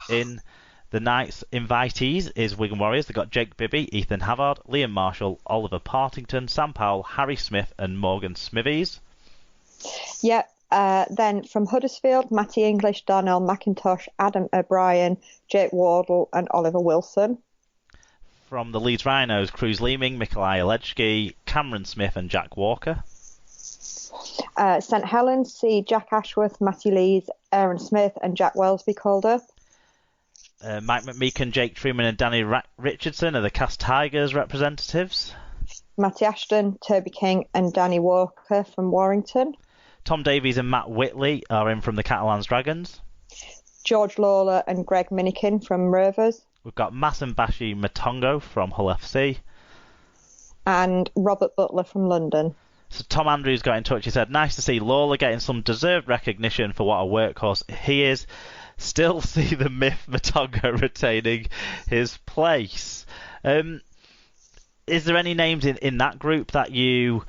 in the Knights invitees is Wigan Warriors. They've got Jake Bibby, Ethan Havard, Liam Marshall, Oliver Partington, Sam Powell, Harry Smith and Morgan Smithies. Yep. Then from Huddersfield, Matty English, Darnell McIntosh, Adam O'Brien, Jake Wardle and Oliver Wilson. From the Leeds Rhinos, Cruz Leeming, Mikolaj Alejski, Cameron Smith and Jack Walker. St Helens see Jack Ashworth, Matty Lees, Aaron Smith and Jack Wellesby called up. Mike McMeekan, Jake Truman and Danny Richardson are the Cast Tigers representatives. Matty Ashton, Toby King and Danny Walker from Warrington. Tom Davies and Matt Whitley are in from the Catalans Dragons. George Lawler and Greg Minikin from Rovers. We've got Masambashi Matongo from Hull FC. And Robert Butler from London. So Tom Andrews got in touch. He said, nice to see Lawler getting some deserved recognition for what a workhorse he is. Still see the myth Matongo retaining his place. Is there any names in that group that you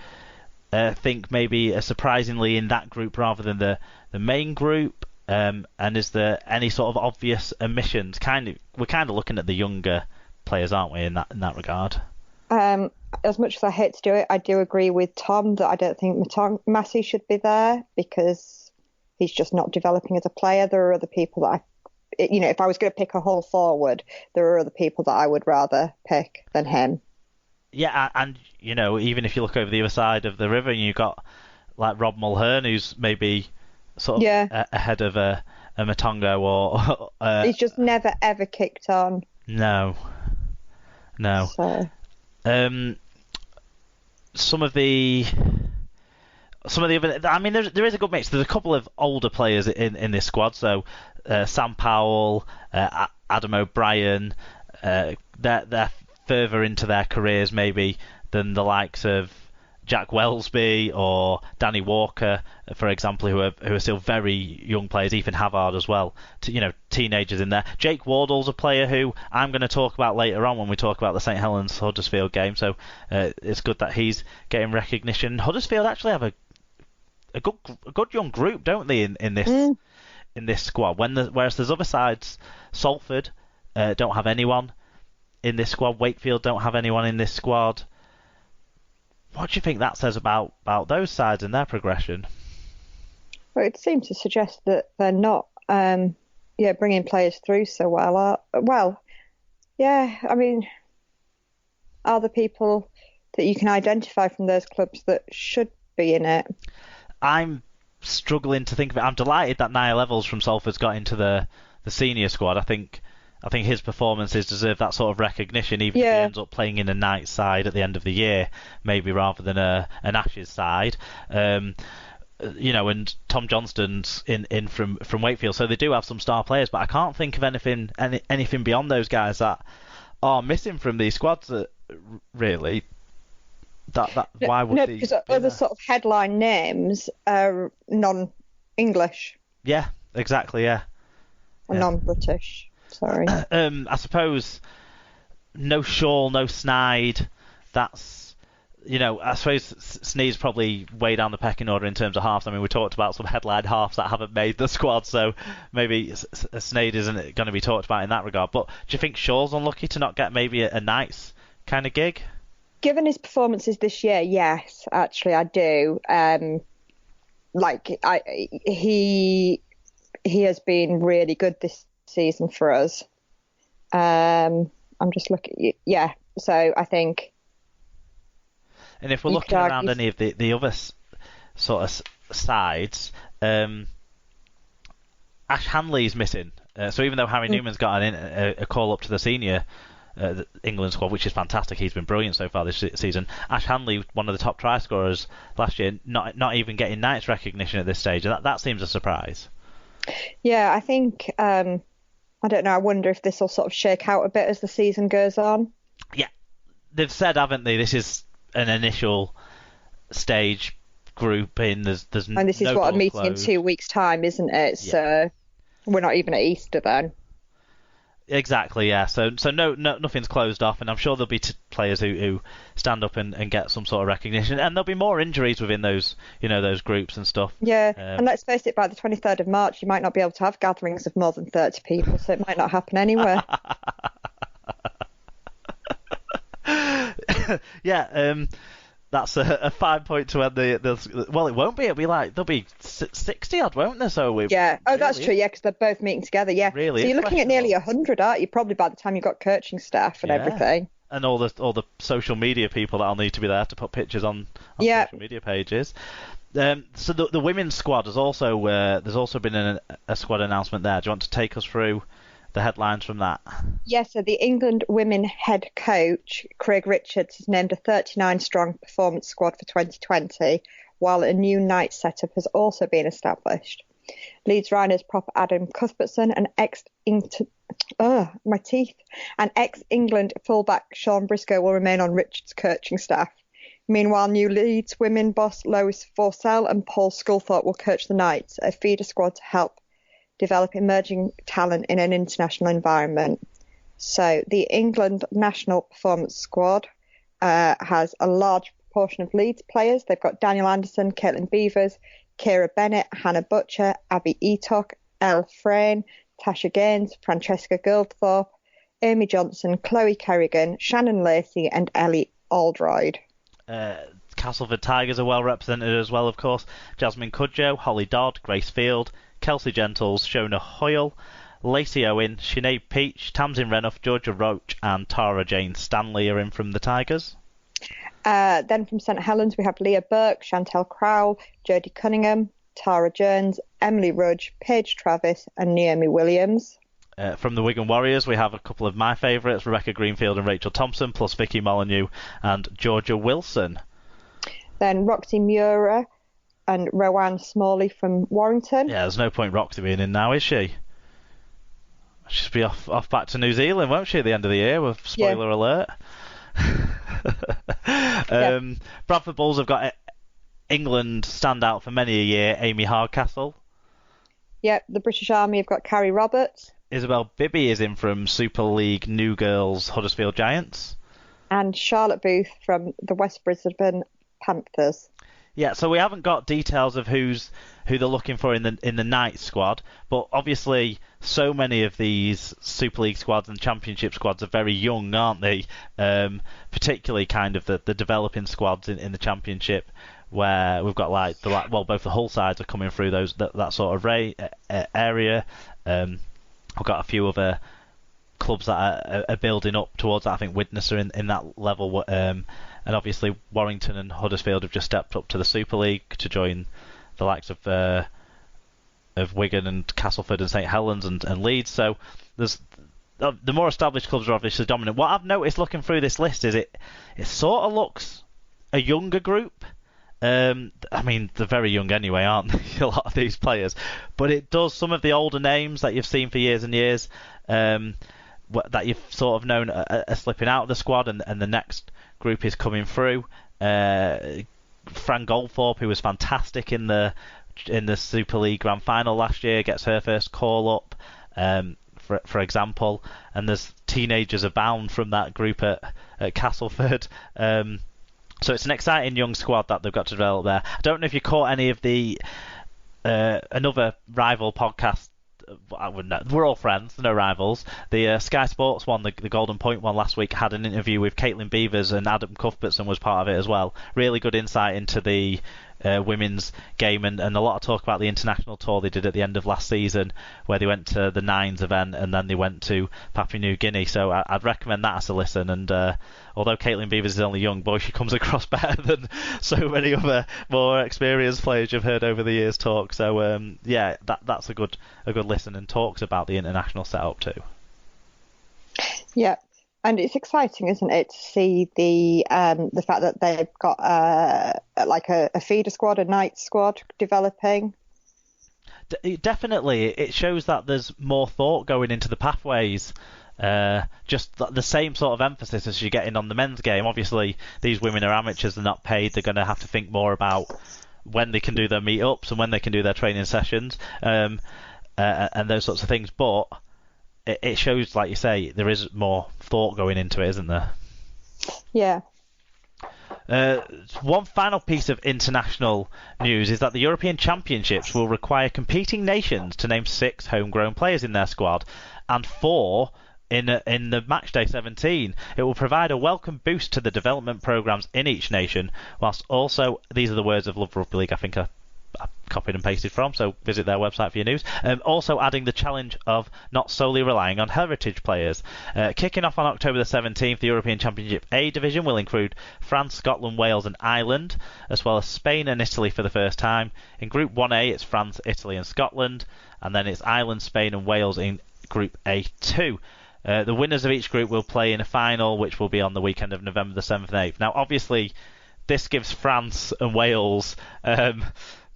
think maybe are surprisingly in that group rather than the main group? And is there any sort of obvious omissions? We're kind of looking at the younger players, aren't we, in that regard? As much as I hate to do it, I do agree with Tom that I don't think Massey should be there because he's just not developing as a player. There are other people that if I was going to pick a Hull forward, there are other people that I would rather pick than him. Yeah, and even if you look over the other side of the river, and you've got like Rob Mulhern, who's maybe sort of ahead of a Matongo or he's just never ever kicked on. No. So. Some of the other, I mean, there is a good mix. There's a couple of older players in this squad. So Sam Powell, Adam O'Brien, they're further into their careers maybe than the likes of Jack Wellesby or Danny Walker, for example, who are still very young players. Ethan Havard as well, teenagers in there. Jake Wardle's a player who I'm going to talk about later on when we talk about the St Helens Huddersfield game. So it's good that he's getting recognition. Huddersfield actually have a good young group, don't they, in this squad? Whereas there's other sides, Salford don't have anyone in this squad. Wakefield don't have anyone in this squad. What do you think that says about those sides and their progression? Well, it seems to suggest that they're not bringing players through so well. I mean, are the people that you can identify from those clubs that should be in it? I'm struggling to think of it. I'm delighted that Niall Levels from Salford's got into the senior squad. I think his performances deserve that sort of recognition, even if he ends up playing in a Knights side at the end of the year, maybe rather than an Ashes side. And Tom Johnston's in from Wakefield, so they do have some star players. But I can't think of anything beyond those guys that are missing from these squads. Really, why would they? Because other sort of headline names are non-English. Yeah, exactly. Yeah, or non-British. Sorry. I suppose no Shaw, no Snide. That's, I suppose Sneed's probably way down the pecking order in terms of halves. I mean, we talked about some headline halves that haven't made the squad, so maybe Sneed isn't going to be talked about in that regard. But do you think Shaw's unlucky to not get maybe a Knights kind of gig? Given his performances this year, yes, actually I do. He has been really good this season for us. I'm just looking, so I think. And if we're looking around any of the other sort of sides, Ash Hanley's missing. So even though Harry Newman's got a call up to the senior England squad, which is fantastic, he's been brilliant so far this season. Ash Hanley, one of the top try scorers last year, not even getting Knights recognition at this stage. That seems a surprise. Yeah, I think. I don't know. I wonder if this will sort of shake out a bit as the season goes on. Yeah, they've said, haven't they? This is an initial stage grouping. There's and this is what a meeting closed. in 2 weeks' time, isn't it? Yeah. So we're not even at Easter then. Exactly, yeah. So no, nothing's closed off, and I'm sure there'll be players who stand up and get some sort of recognition, and there'll be more injuries within those, those groups and stuff. Yeah, and let's face it, by the 23rd of March, you might not be able to have gatherings of more than 30 people, so it might not happen anywhere. Yeah, that's a fine point to end the. Well, it won't be. It'll be like there'll be 60 odd, won't there? So yeah. Oh, that's true. Yeah, because they're both meeting together. Yeah. Really, so you're looking at nearly 100, aren't you? Probably by the time you've got coaching staff and everything. And all the social media people that'll need to be there to put pictures on social media pages. So the women's squad has also there's also been a squad announcement there. Do you want to take us through the headlines from that? Yes, so the England women head coach, Craig Richards, has named a 39-strong performance squad for 2020, while a new night setup has also been established. Leeds Rhinos prop Adam Cuthbertson and ex-England fullback Sean Briscoe will remain on Richards' coaching staff. Meanwhile, new Leeds women boss Lois Forsell and Paul Sculthorpe will coach the Knights, a feeder squad to help develop emerging talent in an international environment. So the England national performance squad has a large proportion of Leeds players. They've got Daniel Anderson, Caitlin Beavers, Kira Bennett, Hannah Butcher, Abby Eatock, Elle Frayne, Tasha Gaines, Francesca Goldthorpe, Amy Johnson, Chloe Kerrigan, Shannon Lacey and Ellie Aldroyd. Castleford Tigers are well represented as well, of course. Jasmine Cudjoe, Holly Dodd, Grace Field, Kelsey Gentles, Shona Hoyle, Lacey Owen, Sinead Peach, Tamsin Renouf, Georgia Roach and Tara Jane Stanley are in from the Tigers. Then from St Helens we have Leah Burke, Chantel Crowell, Jodie Cunningham, Tara Jones, Emily Rudge, Paige Travis and Naomi Williams. From the Wigan Warriors we have a couple of my favourites, Rebecca Greenfield and Rachel Thompson, plus Vicky Molyneux and Georgia Wilson. Then Roxy Mura and Rowan Smalley from Warrington. Yeah, there's no point Roxy being in now, is she? She'll be off back to New Zealand, won't she, at the end of the year? With spoiler alert. Bradford Bulls have got England standout for many a year, Amy Hardcastle. Yep, the British Army have got Carrie Roberts. Isabel Bibby is in from Super League New Girls Huddersfield Giants. And Charlotte Booth from the West Brisbane Panthers. Yeah, so we haven't got details of who they're looking for in the night squad, but obviously so many of these Super League squads and Championship squads are very young, aren't they? Particularly kind of the developing squads in the Championship, where we've got both the Hull sides are coming through that sort of area. We've got a few other clubs that are building up towards that. I think Widnes are in that level. And obviously Warrington and Huddersfield have just stepped up to the Super League to join the likes of Wigan and Castleford and St Helens and Leeds. So there's the more established clubs are obviously dominant. What I've noticed looking through this list is it sort of looks a younger group. I mean, they're very young anyway, aren't they? A lot of these players. But it does, some of the older names that you've seen for years and years, that you've sort of known are slipping out of the squad, and the next group is coming through. Fran Goldthorpe, who was fantastic in the Super League Grand Final last year, gets her first call up, for example. And there's teenagers abound from that group at Castleford. So it's an exciting young squad that they've got to develop there. I don't know if you caught any of the another rival podcast. I wouldn't know. We're all friends, no rivals. The Sky Sports one, the Golden Point one last week, had an interview with Caitlin Beavers, and Adam Cuthbertson was part of it as well. Really good insight into the women's game, and a lot of talk about the international tour they did at the end of last season, where they went to the Nines event and then they went to Papua New Guinea. So I'd recommend that as a listen. And although Caitlin Beavers is only young, boy, she comes across better than so many other more experienced players you've heard over the years talk. So yeah, that's a good listen, and talks about the international setup too. Yeah. And it's exciting, isn't it, to see the fact that they've got a feeder squad, a night squad developing. Definitely, it shows that there's more thought going into the pathways. Just the same sort of emphasis as you're getting on the men's game. Obviously, these women are amateurs; they're not paid. They're going to have to think more about when they can do their meetups and when they can do their training sessions, and those sorts of things. But it shows, like you say, there is more thought going into it, isn't there? Yeah. One final piece of international news is that the European Championships will require competing nations to name 6 homegrown players in their squad and 4 in the matchday 17. It will provide a welcome boost to the development programmes in each nation, whilst also, these are the words of Love Rugby League, I think I copied and pasted from, so visit their website for your news. Also adding the challenge of not solely relying on heritage players. Kicking off on October the 17th, the European Championship A division will include France, Scotland, Wales and Ireland, as well as Spain and Italy for the first time. In Group 1A, it's France, Italy and Scotland, and then it's Ireland, Spain and Wales in Group A2. The winners of each group will play in a final, which will be on the weekend of November the 7th and 8th. Now, obviously, this gives France and Wales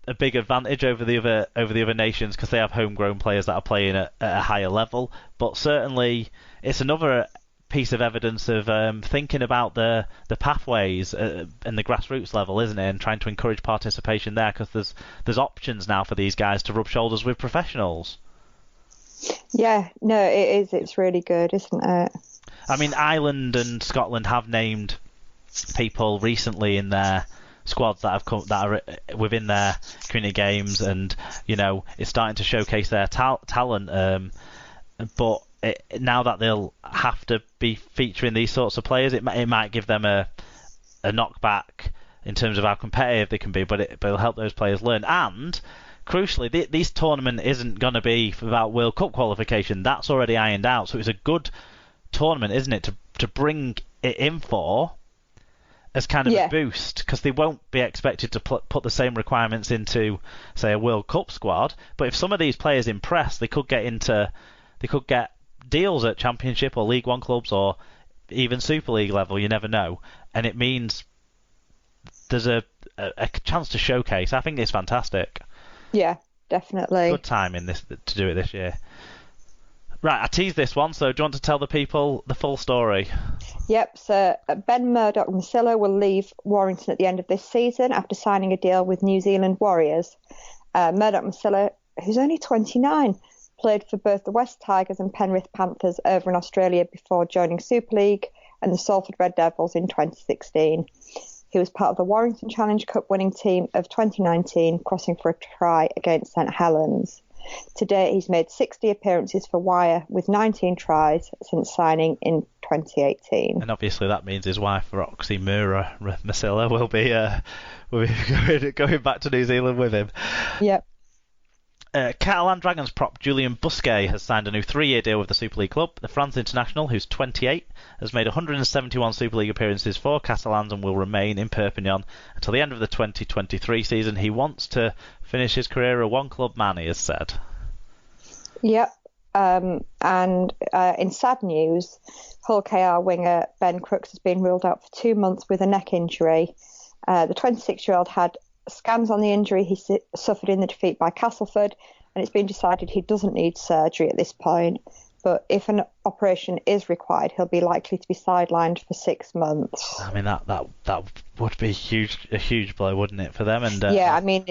a big advantage over the other nations because they have homegrown players that are playing at a higher level. But certainly, it's another piece of evidence of thinking about the pathways and the grassroots level, isn't it? And trying to encourage participation there because there's options now for these guys to rub shoulders with professionals. Yeah, no, it is. It's really good, isn't it? I mean, Ireland and Scotland have named people recently in their squads that are within their community games, and it's starting to showcase their talent. But now that they'll have to be featuring these sorts of players, it might give them a knockback in terms of how competitive they can be, but it'll help those players learn. And crucially, this tournament isn't going to be about World Cup qualification. That's already ironed out. So it's a good tournament, isn't it, to bring it in for as kind of a boost, because they won't be expected to put the same requirements into, say, a World Cup squad. But if some of these players impress, they could get deals at Championship or League One clubs or even Super League level. You never know, and it means there's a chance to showcase. I think it's fantastic. Yeah, definitely. Good timing to do it this year. Right, I teased this one, so do you want to tell the people the full story? Yep, so Ben Murdoch-Masila will leave Warrington at the end of this season after signing a deal with New Zealand Warriors. Murdoch-Masila, who's only 29, played for both the West Tigers and Penrith Panthers over in Australia before joining Super League and the Salford Red Devils in 2016. He was part of the Warrington Challenge Cup winning team of 2019, crossing for a try against St Helens. To date, he's made 60 appearances for Wire with 19 tries since signing in 2018. And obviously that means his wife, Roxy Masila, will be going back to New Zealand with him. Yep. Catalan Dragons prop Julian Busquet has signed a new 3-year deal with the Super League club. The France international, who's 28, has made 171 Super League appearances for Catalans and will remain in Perpignan until the end of the 2023 season. He wants to finish his career a one-club man, he has said. Yep. And in sad news, Hull KR winger Ben Crooks has been ruled out for 2 months with a neck injury. The 26-year-old had scans on the injury he suffered in the defeat by Castleford, and it's been decided he doesn't need surgery at this point. But if an operation is required, he'll be likely to be sidelined for 6 months. I mean, that would be a huge blow, wouldn't it, for them? And yeah, I mean,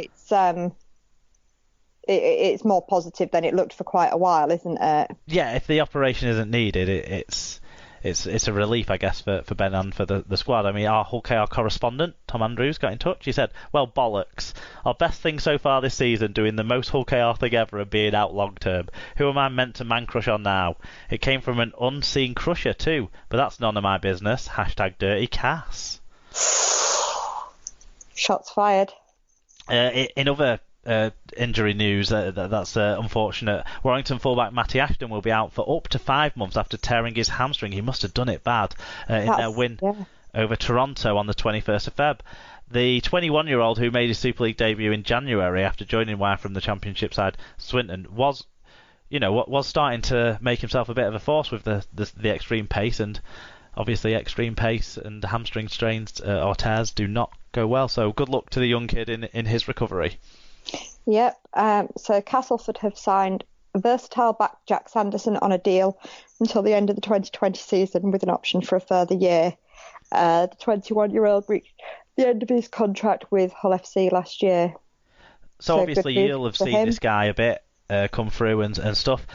it's more positive than it looked for quite a while, isn't it? Yeah, if the operation isn't needed, it's a relief, I guess, for Ben and for the squad. I mean, our Hull KR correspondent, Tom Andrews, got in touch. He said, well, bollocks. Our best thing so far this season, doing the most Hull KR thing ever and being out long term. Who am I meant to man crush on now? It came from an unseen crusher too, but that's none of my business. #Dirty Cass. Shots fired. In other injury news, that's unfortunate. Warrington fullback Matty Ashton will be out for up to 5 months after tearing his hamstring. He must have done it bad in their win over Toronto on the 21st of Feb. The 21-year-old who made his Super League debut in January after joining Wire from the Championship side Swinton was starting to make himself a bit of a force with the extreme pace, and obviously extreme pace and hamstring strains or tears do not go well. So good luck to the young kid in his recovery. Yep. So Castleford have signed versatile back Jack Sanderson on a deal until the end of the 2020 season with an option for a further year. The 21-year-old reached the end of his contract with Hull FC last year. So obviously you'll have seen this guy a bit come through and stuff.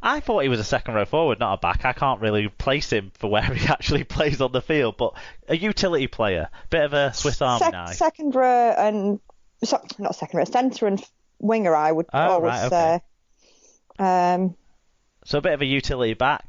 I thought he was a second row forward, not a back. I can't really place him for where he actually plays on the field, but a utility player, bit of a Swiss Army knife. Second row and not second row, centre and winger. I would always say. So a bit of a utility back.